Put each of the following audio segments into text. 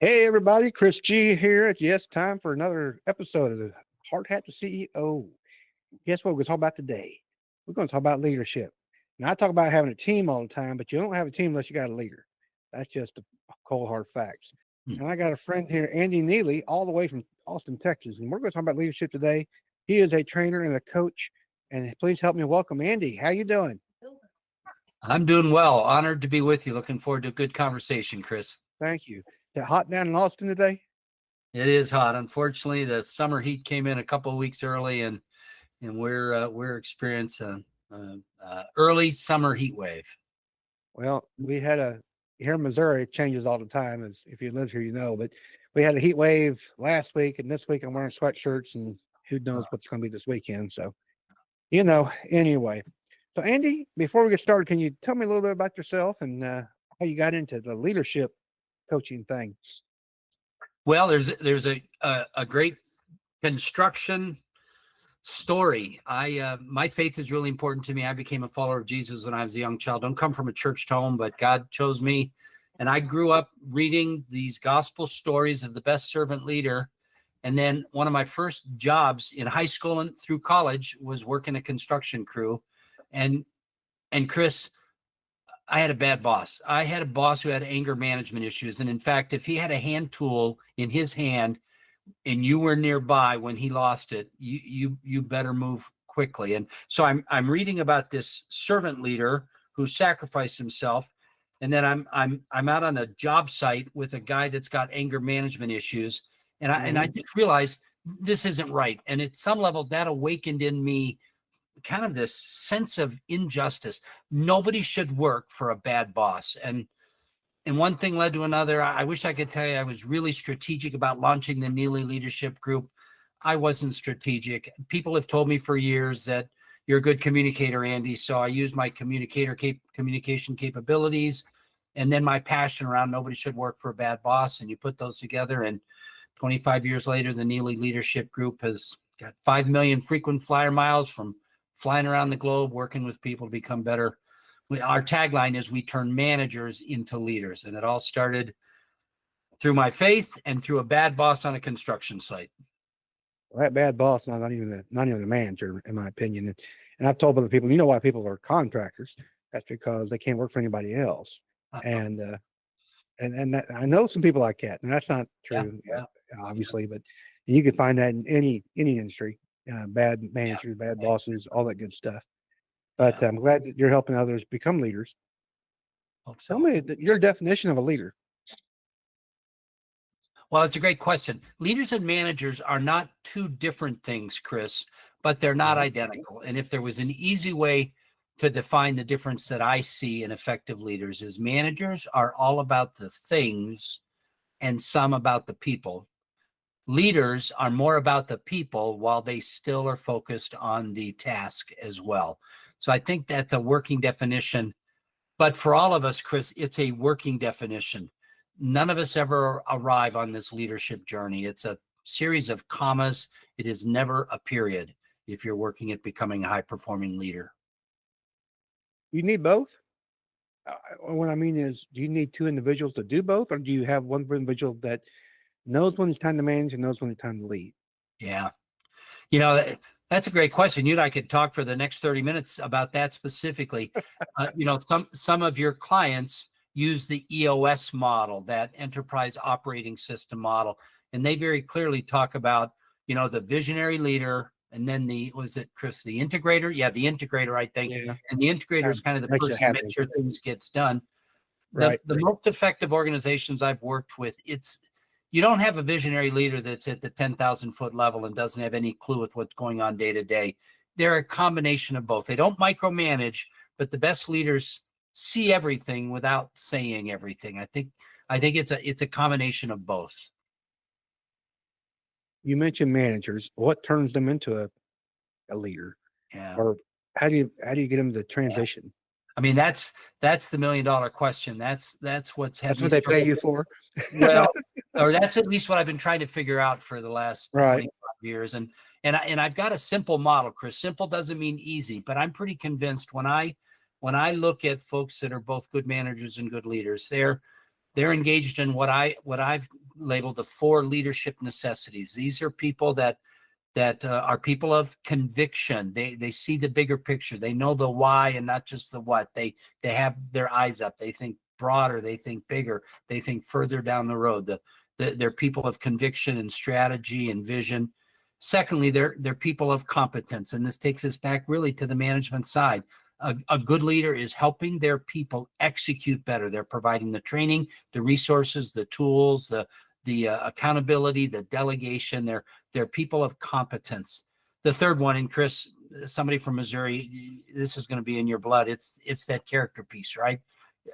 Hey everybody, Chris G here. It's time for another episode of the Hard Hat to CEO. Guess what we're going to talk about today? We're going to talk about leadership. Now I talk about having a team all the time, but you don't have a team unless you got a leader. That's just a cold hard facts. Hmm. And I got a friend here, Andy Neillie, all the way from Austin, Texas, and we're going to talk about leadership today. He is a trainer and a coach, and please help me welcome Andy. How you doing? I'm doing well. Honored to be with you. Looking forward to a good conversation, Chris. Thank you. Is it hot down in Austin today? It is hot. Unfortunately, the summer heat came in a couple of weeks early, and we're experiencing early summer heat wave. Well, we had here in Missouri, it changes all the time. As if you live here, you know. But we had a heat wave last week, and this week I'm wearing sweatshirts, and who knows what's going to be this weekend. So, anyway. So, Andy, before we get started, can you tell me a little bit about yourself and how you got into the leadership coaching thing? Well, there's a great construction story. My faith is really important to me. I became a follower of Jesus when I was a young child. Don't come from a church home, but God chose me. And I grew up reading these gospel stories of the best servant leader. And then one of my first jobs in high school and through college was working a construction crew. And Chris, I had a bad boss. I had a boss who had anger management issues. And in fact, if he had a hand tool in his hand and you were nearby when he lost it, you better move quickly. And so I'm reading about this servant leader who sacrificed himself. And then I'm out on a job site with a guy that's got anger management issues. And I just realized this isn't right. And at some level that awakened in me kind of this sense of injustice. Nobody should work for a bad boss. And one thing led to another. I wish I could tell you I was really strategic about launching the Neillie Leadership Group. I wasn't strategic. People have told me for years that you're a good communicator, Andy. So I used my communication capabilities and then my passion around nobody should work for a bad boss. And you put those together, and 25 years later, the Neillie Leadership Group has got 5 million frequent flyer miles from flying around the globe, working with people to become better. Our tagline is we turn managers into leaders. And it all started through my faith and through a bad boss on a construction site. Well, that bad boss, not even the manager, in my opinion. And I've told other people, why people are contractors. That's because they can't work for anybody else. And that, I know some people like that, and that's not true, obviously. But you can find that in any industry. Bad managers, bad bosses, all that good stuff. But I'm glad that you're helping others become leaders. Hope so. Tell me your definition of a leader. Well, it's a great question. Leaders and managers are not two different things, Chris, but they're not identical. And if there was an easy way to define the difference that I see in effective leaders, is managers are all about the things and some about the people. Leaders are more about the people while they still are focused on the task as well. So I think that's a working definition. But for all of us, Chris, it's a working definition. None of us ever arrive on this leadership journey. It's a series of commas. It is never a period if you're working at becoming a high-performing leader. You need both? What I mean is, do you need two individuals to do both, or do you have one individual that knows when it's time to manage and knows when it's time to lead? Yeah. That's a great question. You and I could talk for the next 30 minutes about that specifically. Some of your clients use the EOS model, that enterprise operating system model, and they very clearly talk about, the visionary leader, and then was it Chris, the integrator? Yeah, the integrator, I think. Yeah. And the integrator is kind of the person who makes sure things gets done. The most effective organizations I've worked with, you don't have a visionary leader that's at the 10,000 foot level and doesn't have any clue with what's going on day to day. They're a combination of both. They don't micromanage, but the best leaders see everything without saying everything. I think it's a combination of both. You mentioned managers. What turns them into a leader? Yeah. Or how do you get them to transition? Yeah. I mean, that's the $1 million question. That's what's happening. That's what they pay you for. Well, or that's at least what I've been trying to figure out for the last 25 years. And I've got a simple model, Chris. Simple doesn't mean easy, but I'm pretty convinced when I look at folks that are both good managers and good leaders, they're engaged in what I've labeled the 4 leadership necessities. These are people that are people of conviction. They see the bigger picture. They know the why and not just the what. They have their eyes up. They think broader. They think bigger. They think further down the road. They're people of conviction and strategy and vision. Secondly, they're people of competence, and this takes us back really to the management side. A good leader is helping their people execute better. They're providing the training, the resources, the tools, the accountability, the delegation. They're people of competence. The third one, and Chris, somebody from Missouri, this is going to be in your blood. It's that character piece, right?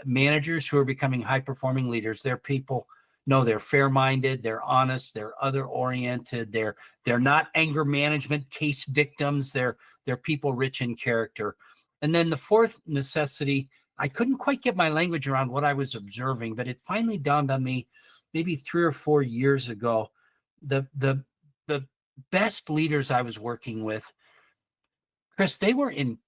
Managers who are becoming high-performing leaders, they're people. No, they're fair-minded, they're honest, they're other-oriented, they're not anger management case victims, they're people rich in character. And then the fourth necessity, I couldn't quite get my language around what I was observing, but it finally dawned on me maybe 3 or 4 years ago. The best leaders I was working with, Chris, they were in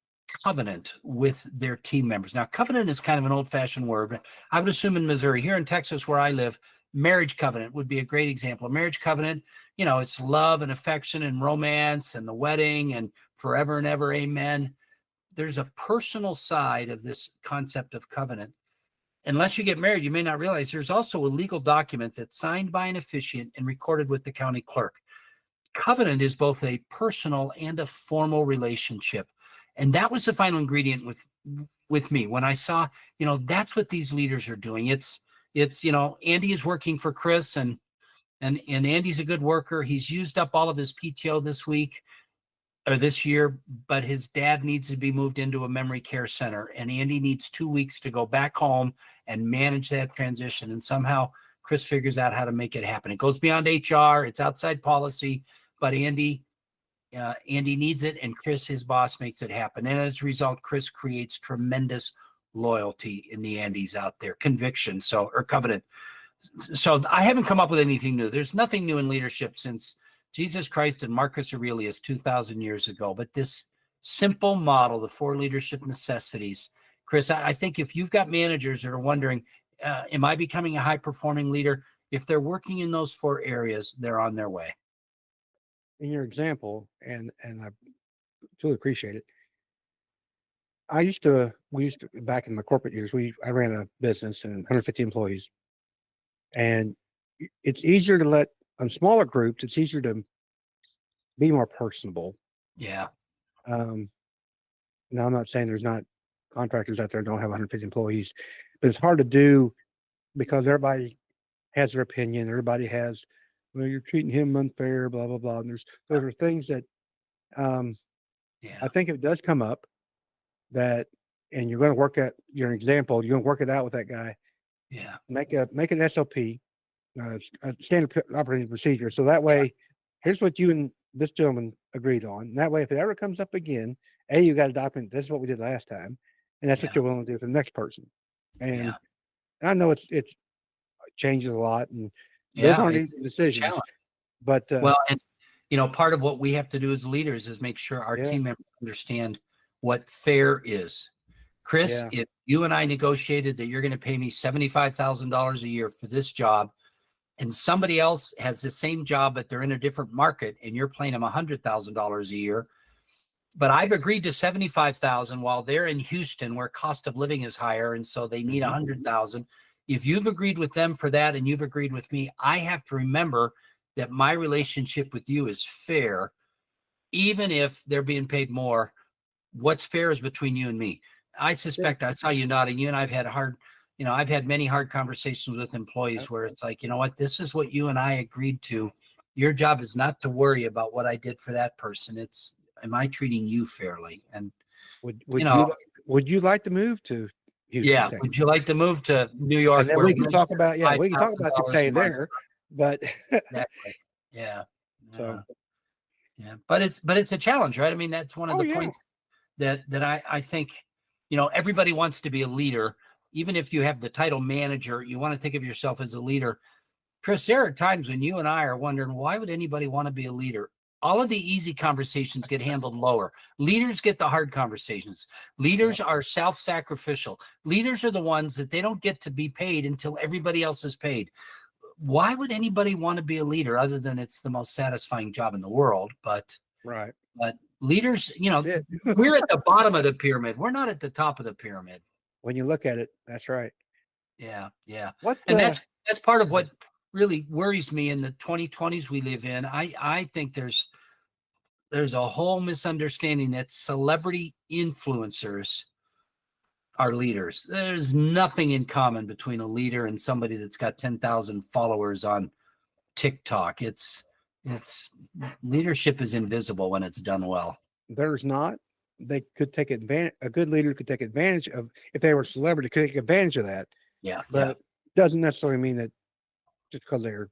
covenant with their team members. Now, covenant is kind of an old-fashioned word, but I would assume in Missouri, here in Texas where I live, marriage covenant would be a great example. A marriage covenant, it's love and affection and romance and the wedding and forever and ever, amen. There's a personal side of this concept of covenant. Unless you get married, you may not realize there's also a legal document that's signed by an officiant and recorded with the county clerk. Covenant is both a personal and a formal relationship. And that was the final ingredient with me when I saw, that's what these leaders are doing. It's Andy is working for Chris and Andy's a good worker. He's used up all of his PTO this year, but his dad needs to be moved into a memory care center. And Andy needs 2 weeks to go back home and manage that transition. And somehow Chris figures out how to make it happen. It goes beyond HR. It's outside policy, but Andy needs it, and Chris, his boss, makes it happen. And as a result, Chris creates tremendous loyalty in the Andys out there, conviction, or covenant. So I haven't come up with anything new. There's nothing new in leadership since Jesus Christ and Marcus Aurelius 2,000 years ago. But this simple model, the 4 leadership necessities, Chris, I think if you've got managers that are wondering, am I becoming a high-performing leader? If they're working in those 4 areas, they're on their way. In your example, and I truly appreciate it. We used to back in the corporate years, I ran a business and 150 employees, and it's easier to let on smaller groups. It's easier to be more personable. Yeah. Now I'm not saying there's not contractors out there that don't have 150 employees, but it's hard to do because everybody has their opinion. Everybody has, well, you're treating him unfair, blah blah blah. And those are things that I think if it does come up, that, and you're going to work at your example, you're going to work it out with that guy. Yeah. Make an SOP, a standard operating procedure. So that way, here's what you and this gentleman agreed on. And that way, if it ever comes up again, you got to document, this is what we did last time. And that's what you're willing to do for the next person. And I know it changes a lot, and those aren't easy decisions. But well, and part of what we have to do as leaders is make sure our team members understand what fair is. Chris, if you and I negotiated that you're going to pay me $75,000 a year for this job, and somebody else has the same job, but they're in a different market, and you're paying them $100,000 a year, but I've agreed to $75,000 while they're in Houston, where cost of living is higher, and so they need $100,000. If you've agreed with them for that, and you've agreed with me, I have to remember that my relationship with you is fair, even if they're being paid more. What's fair is between you and me. I suspect, I saw you nodding. You and I've had I've had many hard conversations with employees where it's like, you know what, this is what you and I agreed to. Your job is not to worry about what I did for that person. It's, am I treating you fairly? And would you like to move to Houston? Yeah. Texas? Would you like to move to New York? And then we can talk about, we can talk about your pay there, but exactly. Yeah. So, but it's a challenge, right? I mean, that's one of the points that I think, everybody wants to be a leader. Even if you have the title manager, you want to think of yourself as a leader. Chris, there are times when you and I are wondering, why would anybody want to be a leader? All of the easy conversations get handled lower. Leaders get the hard conversations. Leaders are self-sacrificial. Leaders are the ones that they don't get to be paid until everybody else is paid. why would anybody want to be a leader other than it's the most satisfying job in the world? But Right. leaders, That's it. we're at the bottom of the pyramid. We're not at the top of the pyramid. When you look at it, that's right. Yeah. What? And that's part of what really worries me in the 2020s we live in. I think there's a whole misunderstanding that celebrity influencers are leaders. There's nothing in common between a leader and somebody that's got 10,000 followers on TikTok. It's leadership is invisible when it's done well. There's not. They could take advantage. A good leader could take advantage of, if they were a celebrity, could take advantage of that. Yeah. But doesn't necessarily mean that just because they're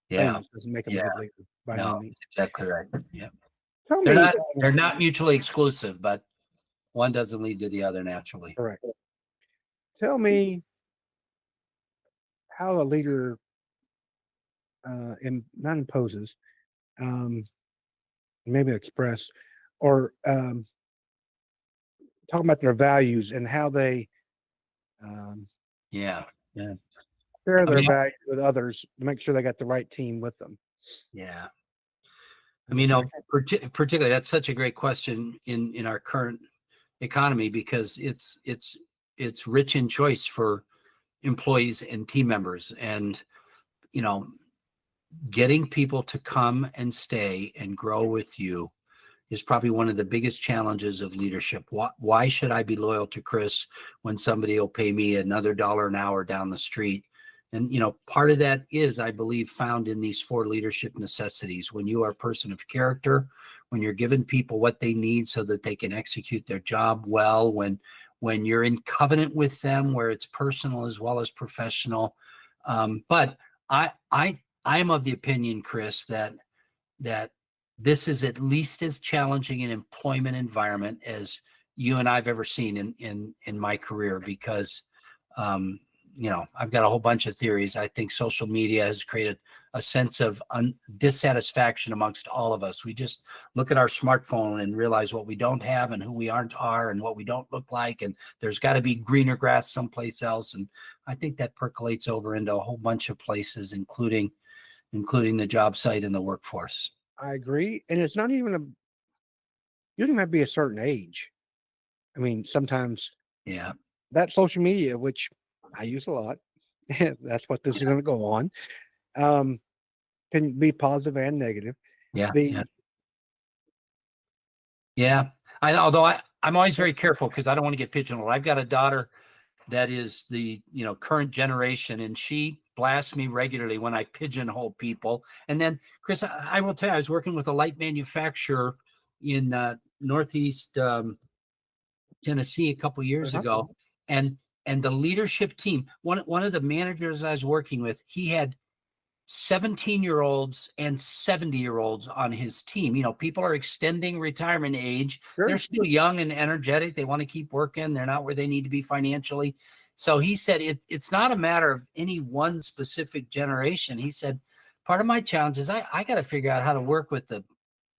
famous doesn't make them a good leader by no means. Exactly right. Yeah. Tell me, They're not mutually exclusive, but one doesn't lead to the other naturally. correct. Tell me how a leader not imposes, maybe express, or talk about their values and how they Yeah. share their values with others to make sure they got the right team with them. Yeah. I mean, particularly that's such a great question in our current economy, because it's rich in choice for employees and team members, and getting people to come and stay and grow with you is probably one of the biggest challenges of leadership. Why should I be loyal to Chris when somebody will pay me another $1 an hour down the street? And, part of that is, I believe, found in these 4 leadership necessities. When you are a person of character, when you're giving people what they need so that they can execute their job well, when you're in covenant with them, where it's personal as well as professional. But I am of the opinion, Chris, that this is at least as challenging an employment environment as you and I've ever seen in my career, because I've got a whole bunch of theories. I think social media has created a sense of dissatisfaction amongst all of us. We just look at our smartphone and realize what we don't have and who we are and what we don't look like. And there's got to be greener grass someplace else. And I think that percolates over into a whole bunch of places, including the job site and the workforce. I agree. And it's not even you don't even have to be a certain age. I mean, sometimes that social media, which I use a lot, that's what this is going to go on, can be positive and negative. Although I'm always very careful, because I don't want to get pigeonholed. I've got a daughter that is the current generation, and she blasts me regularly when I pigeonhole people. And then, Chris, I will tell you, I was working with a light manufacturer in Northeast Tennessee a couple years ago, and the leadership team, one of the managers I was working with, he had 17-year-olds and 70-year-olds on his team. People are extending retirement age. Sure. They're still young and energetic. They want to keep working. They're not where they need to be financially. So he said, it's not a matter of any one specific generation. He said, part of my challenge is I got to figure out how to work with the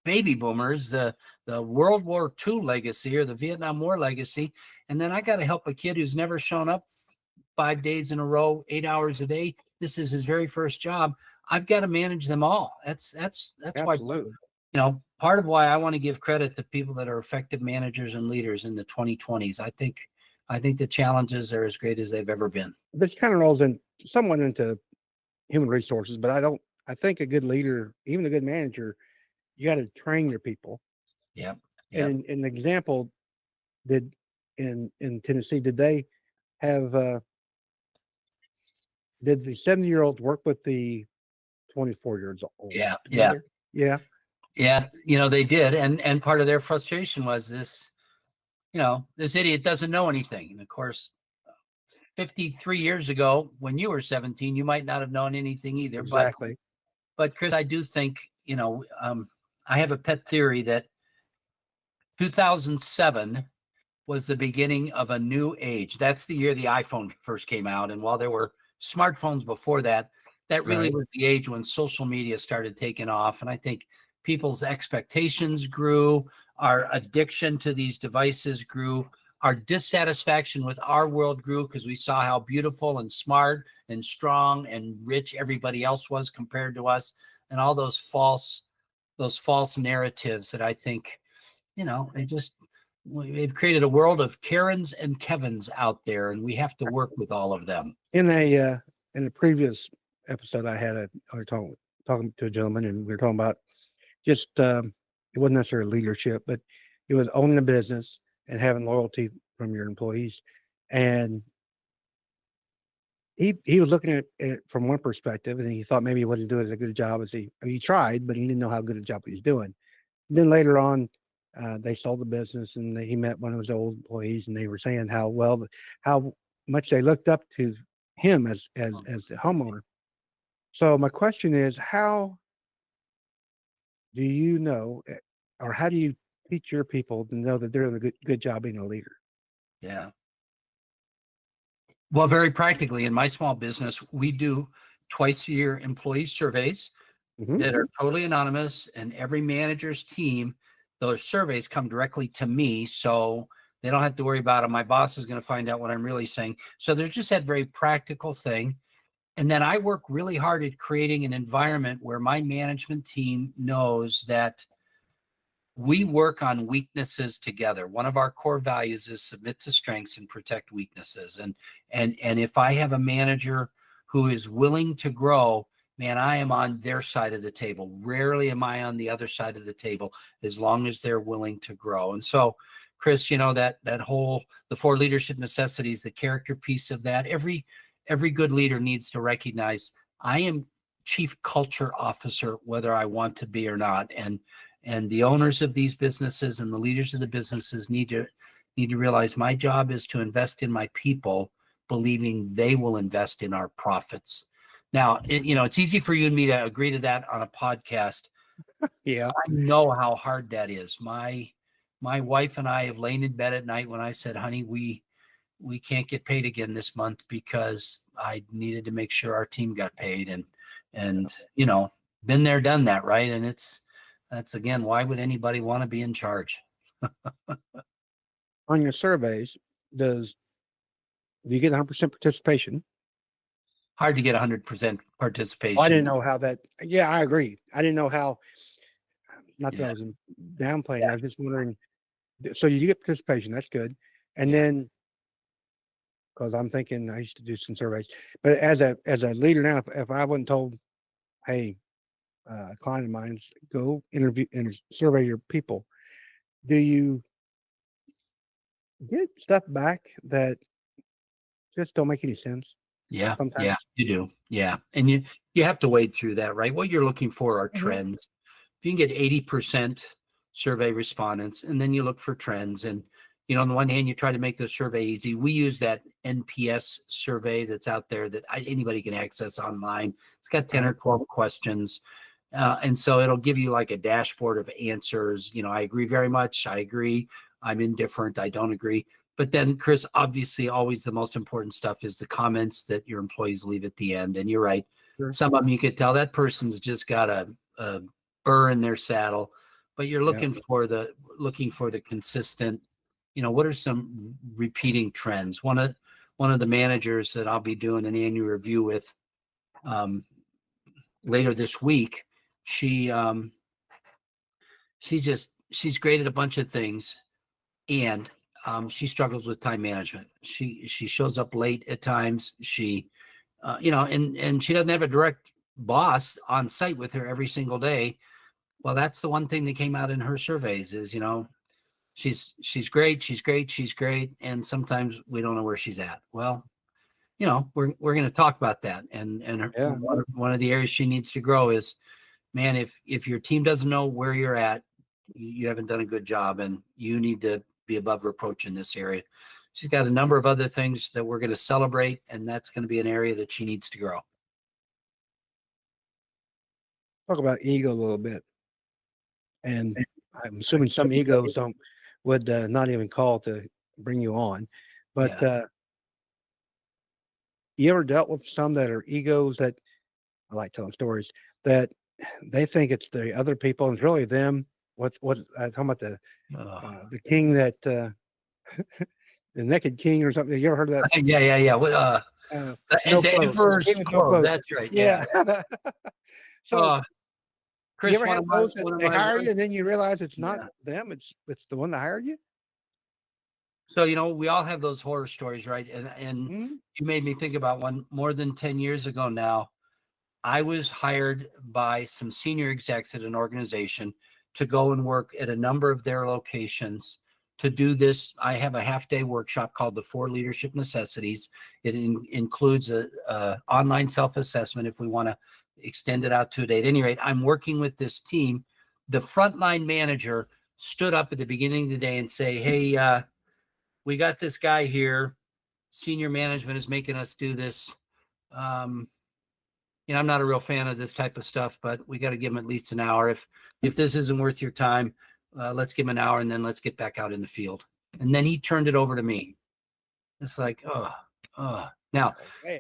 baby boomers, the World War II legacy or the Vietnam War legacy. And then I got to help a kid who's never shown up 5 days in a row, 8 hours a day. This is his very first job. I've got to manage them all. That's Absolutely. Why, part of why I want to give credit to people that are effective managers and leaders in the 2020s. I think the challenges are as great as they've ever been. This kind of rolls somewhat into human resources, but I think a good leader, even a good manager, you got to train your people. Yeah. And an example, in Tennessee, did they have did the 70-year-olds work with the 24-year-olds? Yeah. They did, and part of their frustration was this. This idiot doesn't know anything. And of course, 53 years ago, when you were 17, you might not have known anything either. Exactly. But Chris, I do think, I have a pet theory that 2007 was the beginning of a new age. That's the year the iPhone first came out. And while there were smartphones before that, that really was the age when social media started taking off. And I think people's expectations grew. Our addiction to these devices grew. our dissatisfaction with our world grew because we saw how beautiful and smart and strong and rich everybody else was compared to us, and all those false narratives that I think, they've created a world of Karens and Kevins out there, and we have to work with all of them. In a previous episode, I was talking to a gentleman, and we were talking about just it wasn't necessarily leadership, but it was owning a business and having loyalty from your employees. And he was looking at it from one perspective, and he thought maybe he wasn't doing as good a job as he tried, but he didn't know how good a job he was doing. And then later on, they sold the business, and he met one of his old employees, and they were saying how much they looked up to him as the homeowner. So my question is, how do you know, or how do you teach your people to know that they're doing a good job being a leader? Yeah. Well, very practically, in my small business, we do twice a year employee surveys that are totally anonymous, and every manager's team, those surveys come directly to me. So they don't have to worry about it. My boss is going to find out what I'm really saying. So there's just that very practical thing. And then I work really hard at creating an environment where my management team knows that we work on weaknesses together. One of our core values is submit to strengths and protect weaknesses. And if I have a manager who is willing to grow, man, I am on their side of the table. Rarely am I on the other side of the table, as long as they're willing to grow. And so, Chris, that whole, the 4 leadership necessities, the character piece of that, every good leader needs to recognize I am chief culture officer, whether I want to be or not. And the owners of these businesses and the leaders of the businesses need to realize my job is to invest in my people, believing they will invest in our profits. Now, it's easy for you and me to agree to that on a podcast. Yeah. I know how hard that is. My wife and I have lain in bed at night when I said, honey, we can't get paid again this month because I needed to make sure our team got paid, and been there, done that, right? And that's again, why would anybody want to be in charge? On your surveys, do you get 100% participation? Hard to get 100% participation. I didn't know how that. Yeah, I agree. I didn't know how. Not that I was downplaying. I was just wondering. So you get participation. That's good. And then, because I'm thinking, I used to do some surveys, but as a leader now, if I wasn't told, hey, a client of mine's go interview and survey your people, do you get stuff back that just don't make any sense? Yeah, Sometimes. yeah, you do. Yeah. And you have to wade through that, right? What you're looking for are trends. If you can get 80% survey respondents, and then you look for trends, and on the one hand, you try to make the survey easy. We use that NPS survey that's out there that anybody can access online. It's got 10 or 12 questions. And so it'll give you like a dashboard of answers. I agree very much. I agree. I'm indifferent. I don't agree. But then, Chris, obviously, always the most important stuff is the comments that your employees leave at the end. And you're right. Sure. Some of them you could tell that person's just got a burr in their saddle, but you're looking for the consistent, what are some repeating trends? One of the managers that I'll be doing an annual review with later this week, she's great at a bunch of things, and she struggles with time management. She shows up late at times. She, and she doesn't have a direct boss on site with her every single day. Well, that's the one thing that came out in her surveys is, she's great. And sometimes we don't know where she's at. Well, we're going to talk about that. And one of the areas she needs to grow is, man, if your team doesn't know where you're at, you haven't done a good job, and you need to be above reproach in this area. She's got a number of other things that we're going to celebrate, and that's going to be an area that she needs to grow. Talk about ego a little bit. And I'm assuming some egos would not even call to bring you on. But you ever dealt with some that are egos that, I like telling stories, that they think it's the other people and it's really them? I'm talking about the king that the Naked King or something. You ever heard of that? Yeah. No And the clothes. Emperor's Game with no Clothes. clothes. That's right. Yeah. So, So you Chris, ever one have of those that they my hire worst. you and then you realize it's not Yeah. them, it's the one that hired you? So, we all have those horror stories, right? And Mhm. you made me think about one more than 10 years ago now. I was hired by some senior execs at an organization to go and work at a number of their locations to do this. I have a half-day workshop called the 4 Leadership Necessities. It includes a online self-assessment if we want to extend it out to a date. At any rate, I'm working with this team. The frontline manager stood up at the beginning of the day and say, hey, we got this guy here. Senior management is making us do this. I'm not a real fan of this type of stuff, but we got to give him at least an hour. If this isn't worth your time, let's give him an hour and then let's get back out in the field. And then he turned it over to me. It's like, Now, Man.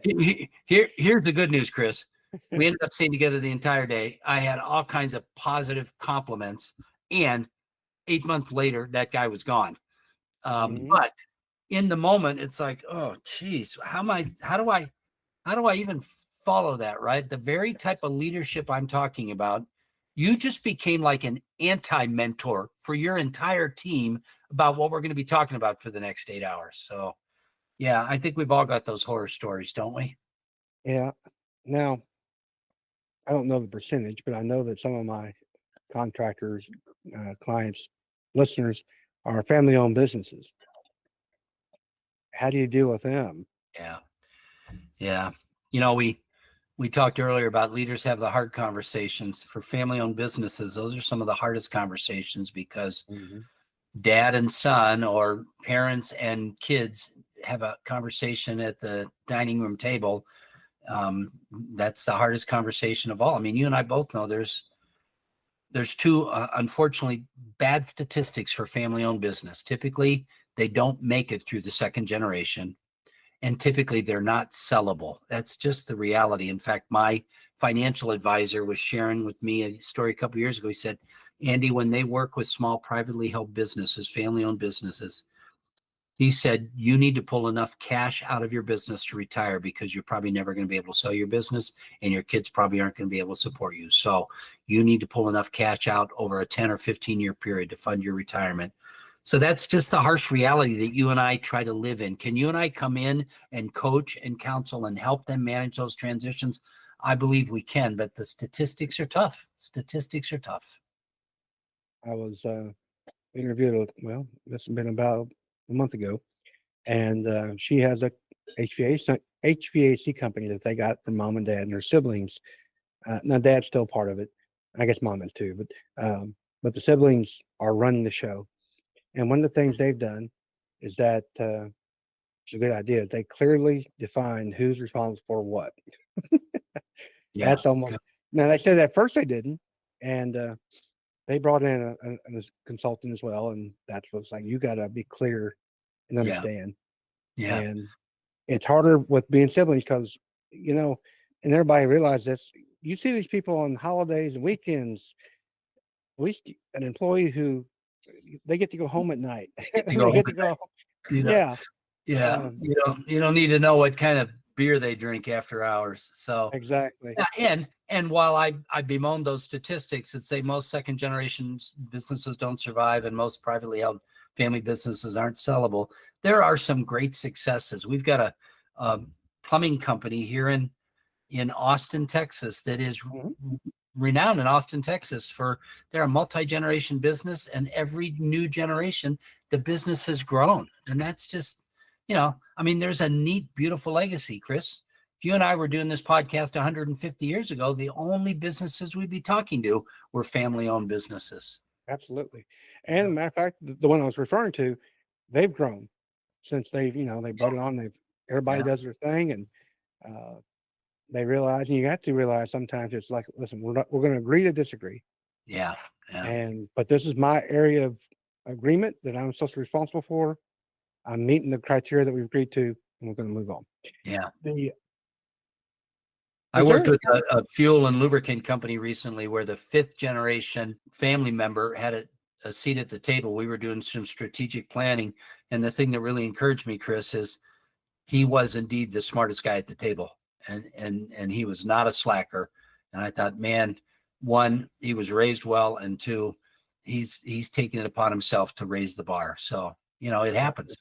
here's the good news, Chris. We ended up staying together the entire day. I had all kinds of positive compliments, and 8 months later, that guy was gone. Mhm. But in the moment, it's like, oh, geez, how do I even follow that, right? The very type of leadership I'm talking about, you just became like an anti-mentor for your entire team about what we're going to be talking about for the next 8 hours. So, yeah, I think we've all got those horror stories, don't we? Yeah. Now, I don't know the percentage, but I know that some of my contractors, clients, listeners are family-owned businesses. How do you deal with them? Yeah. We talked earlier about leaders have the hard conversations. For family-owned businesses, those are some of the hardest conversations because Mhm. dad and son or parents and kids have a conversation at the dining room table. That's the hardest conversation of all. I mean, you and I both know there's 2 unfortunately bad statistics for family-owned business. Typically, they don't make it through the second generation, and typically they're not sellable. That's just the reality. In fact, my financial advisor was sharing with me a story a couple of years ago. He said, Andy, when they work with small privately held businesses, family-owned businesses, he said, you need to pull enough cash out of your business to retire because you're probably never going to be able to sell your business and your kids probably aren't going to be able to support you. So you need to pull enough cash out over a 10 or 15-year period to fund your retirement. So that's just the harsh reality that you and I try to live in. Can you and I come in and coach and counsel and help them manage those transitions? I believe we can, but the statistics are tough. Statistics are tough. I was interviewed, well, this has been about a month ago, and she has a HVAC company that they got from mom and dad and their siblings. Now, dad's still part of it. I guess mom is too, but the siblings are running the show. And one of the things they've done is that it's a good idea. They clearly define who's responsible for what. Yeah. That's almost now. They said at first they didn't, and they brought in a consultant as well, and that's what's like. You got to be clear and Yeah. understand. Yeah. And it's harder with being siblings because and everybody realizes this. You see these people on holidays and weekends. At least an employee who they get to go home at night. They get to go. You know, Yeah. yeah. You don't need to know what kind of beer they drink after hours. So Exactly. yeah, and while I bemoan those statistics that say most second generation businesses don't survive and most privately held family businesses aren't sellable, there are some great successes. We've got a plumbing company here in Austin, Texas, that is renowned in Austin, Texas for they're a multi-generation business, and every new generation the business has grown. And that's just, I mean, there's a neat, beautiful legacy, Chris. If you and I were doing this podcast 150 years ago, the only businesses we'd be talking to were family-owned businesses. Absolutely. And as a matter of fact, the one I was referring to, they've grown since they brought it on. Everybody does their thing, and they realize, and you have to realize sometimes it's like, listen, we're going to agree to disagree. Yeah. But this is my area of agreement that I'm supposed to be responsible for. I'm meeting the criteria that we've agreed to, and we're going to move on. Yeah. I worked with a fuel and lubricant company recently where the 5th generation family member had a seat at the table. We were doing some strategic planning, And the thing that really encouraged me, Chris, is he was indeed the smartest guy at the table, and he was not a slacker. And I thought, man, one, he was raised well, and two, he's taken it upon himself to raise the bar. So, it happens.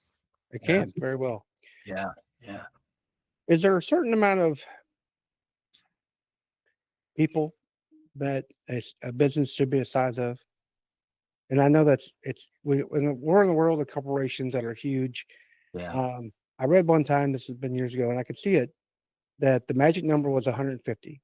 It can very well. Yeah. Yeah. Is there a certain amount of people that a business should be a size of? And I know we're in the world of corporations that are huge. Yeah. I read one time, this has been years ago, and I could see it, that the magic number was 150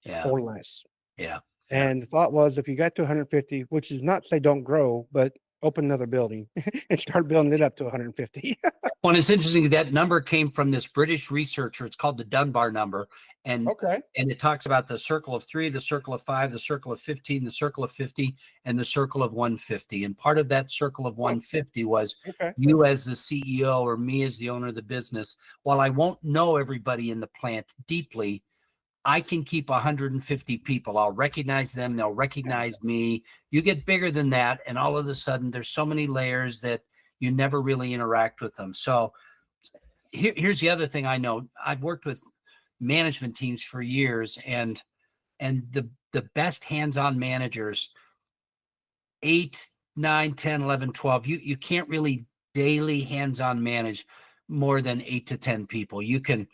Yeah. or less. Yeah. And the thought was, if you got to 150, which is not to say don't grow, but open another building and start building it up to 150. Well, it's interesting that number came from this British researcher. It's called the Dunbar number. And Okay. and it talks about the circle of 3, the circle of 5, the circle of 15, the circle of 50, and the circle of 150. And part of that circle of 150 was you as the CEO or me as the owner of the business. While I won't know everybody in the plant deeply, I can keep 150 people. I'll recognize them. They'll recognize me. You get bigger than that, and all of a sudden there's so many layers that you never really interact with them. So here's the other thing I know. I've worked with management teams for years, and the best hands-on managers, 8, 9, 10, 11, 12, you can't really daily hands-on manage more than 8 to 10 people. You can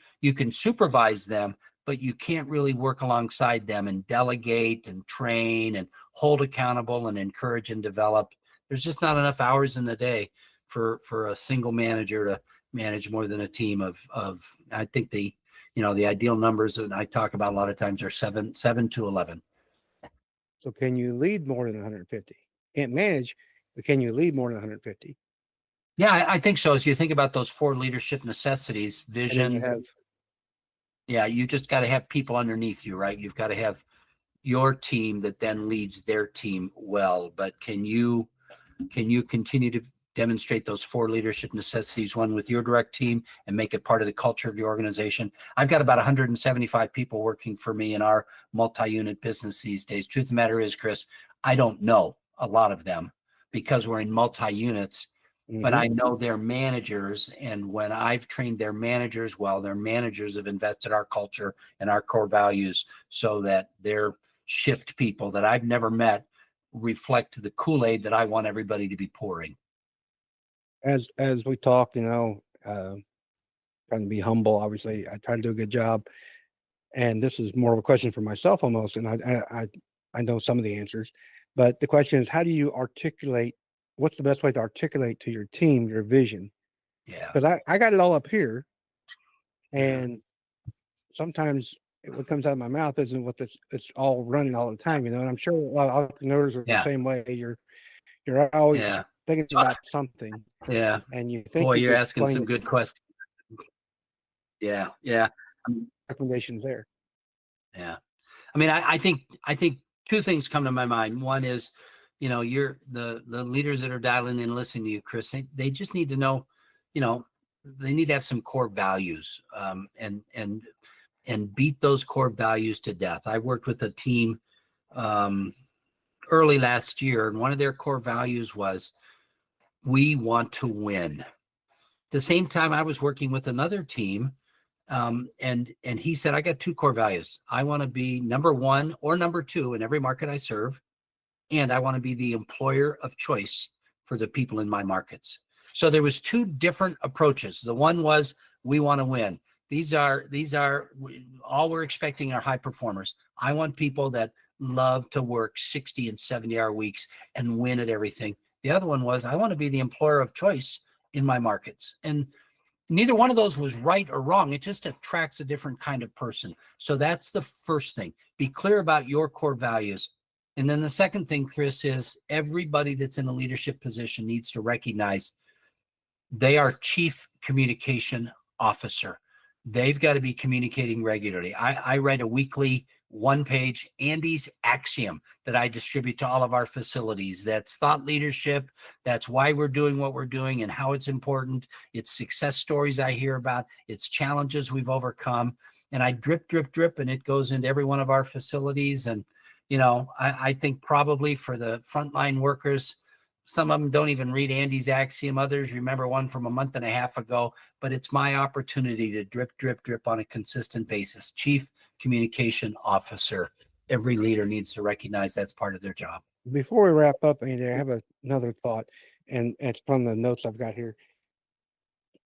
supervise them, but you can't really work alongside them and delegate and train and hold accountable and encourage and develop. There's just not enough hours in the day for a single manager to manage more than a team of I think the ideal numbers that I talk about a lot of times are 7 to 11. So can you lead more than 150? Can't manage, but can you lead more than 150? Yeah, I think so. As you think about those 4 leadership necessities, vision. You just got to have people underneath you, right? You've got to have your team that then leads their team well. But can you continue to demonstrate those 4 leadership necessities, one with your direct team, and make it part of the culture of your organization? I've got about 175 people working for me in our multi-unit business these days. Truth of the matter is, Chris, I don't know a lot of them because we're in multi-units. But I know their managers, and when I've trained their managers well, their managers have invested our culture and our core values so that their shift people that I've never met reflect the Kool-Aid that I want everybody to be pouring. As we talk, trying to be humble. Obviously, I try to do a good job, and this is more of a question for myself almost. And I know some of the answers, but the question is, how do you articulate? What's the best way to articulate to your team your vision? Yeah. Because I got it all up here, and sometimes what comes out of my mouth isn't what it's all running all the time, And I'm sure a lot of entrepreneurs are the same way. You're always thinking about something. Yeah. And you think you're asking some good questions. Yeah. Yeah. Recommendations there. Yeah. I mean, I think 2 things come to my mind. One is, you're the leaders that are dialing in, listening to you, Chris, they just need to know, they need to have some core values, and beat those core values to death. I worked with a team early last year, and one of their core values was, we want to win. At the same time, I was working with another team, and he said, I got 2 core values. I want to be number 1 or number 2 in every market I serve. And I want to be the employer of choice for the people in my markets. So there was 2 different approaches. The one was, we want to win. These are all we're expecting are high performers. I want people that love to work 60 and 70-hour weeks and win at everything. The other one was, I want to be the employer of choice in my markets. And neither one of those was right or wrong. It just attracts a different kind of person. So that's the first thing. Be clear about your core values. And then the second thing, Chris, is everybody that's in a leadership position needs to recognize they are chief communication officer. They've got to be communicating regularly. I write a weekly 1-page Andy's Axiom that I distribute to all of our facilities. That's thought leadership. That's why we're doing what we're doing and how it's important. It's success stories I hear about. It's challenges we've overcome. And I drip, and it goes into every one of our facilities. And I think probably for the frontline workers, Some of them don't even read Andy's axiom. Others remember one from a month and a half ago, but it's my opportunity to drip, drip, drip on a consistent basis. Chief Communication Officer. Every leader needs to recognize that's part of their job. Before we wrap up, Andy, I have another thought, and it's from the notes I've got here.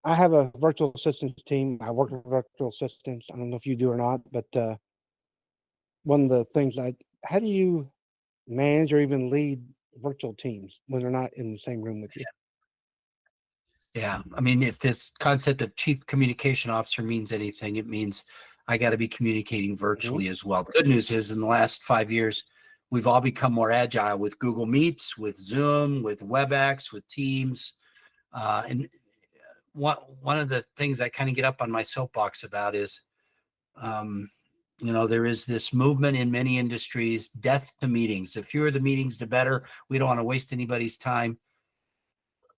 I have a virtual assistants team. I work with virtual assistants. I don't know if you do or not, but one of the things how do you manage or even lead virtual teams when they're not in the same room with you? Yeah. I mean, if this concept of chief communication officer means anything, it means I got to be communicating virtually as well. The good news is in the last 5 years, we've all become more agile with Google Meets, with Zoom, with WebEx, with Teams. And one of the things I kind of get up on my soapbox about is, there is this movement in many industries, death to meetings. The fewer the meetings, the better. We don't want to waste anybody's time.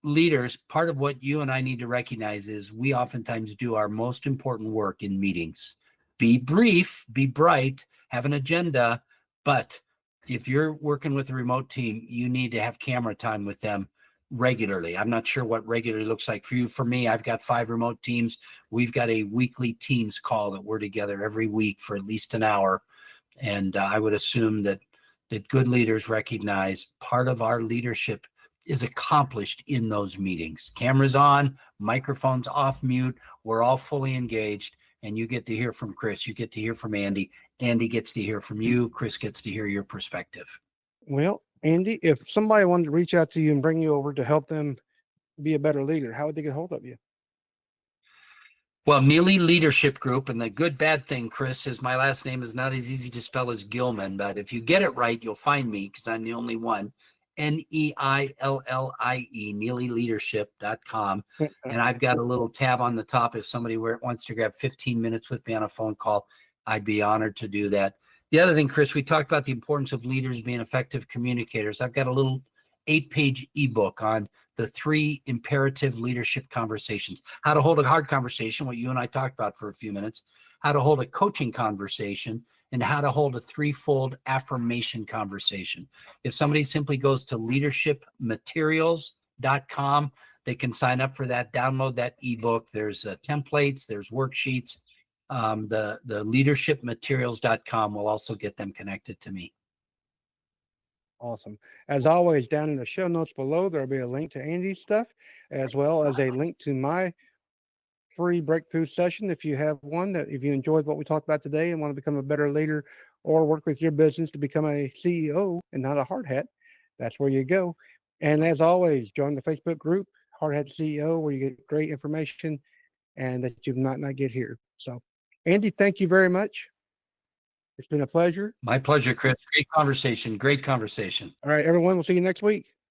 Leaders, part of what you and I need to recognize is we oftentimes do our most important work in meetings. Be brief, be bright, have an agenda, but if you're working with a remote team, you need to have camera time with them regularly. I'm not sure what regularly looks like for you. For me, I've got 5 remote teams. We've got a weekly Teams call that we're together every week for at least an hour. And I would assume that good leaders recognize part of our leadership is accomplished in those meetings. Cameras on, microphones off mute. We're all fully engaged, and you get to hear from Chris. You get to hear from Andy. Andy gets to hear from you. Chris gets to hear your perspective. Well, Andy, if somebody wanted to reach out to you and bring you over to help them be a better leader, how would they get hold of you? Well, Neillie Leadership Group, and the good bad thing, Chris, is my last name is not as easy to spell as Gilman, but if you get it right, you'll find me because I'm the only one. Neillie, NeillieLeadership.com. And I've got a little tab on the top. If somebody wants to grab 15 minutes with me on a phone call, I'd be honored to do that. The other thing, Chris, we talked about the importance of leaders being effective communicators. I've got a little 8-page ebook on the 3 imperative leadership conversations, how to hold a hard conversation, what you and I talked about for a few minutes, how to hold a coaching conversation, and how to hold a 3-fold affirmation conversation. If somebody simply goes to leadershipmaterials.com, they can sign up for that, download that ebook. There's templates, there's worksheets. The leadershipmaterials.com will also get them connected to me. Awesome. As always, down in the show notes below, there'll be a link to Andy's stuff, as well as a link to my free breakthrough session. If you have one, that if you enjoyed what we talked about today and want to become a better leader or work with your business to become a CEO and not a hard hat, that's where you go. And as always, join the Facebook group, Hard Hat CEO, where you get great information and that you might not get here. So, Andy, thank you very much. It's been a pleasure. My pleasure, Chris. Great conversation. Great conversation. All right, everyone. We'll see you next week.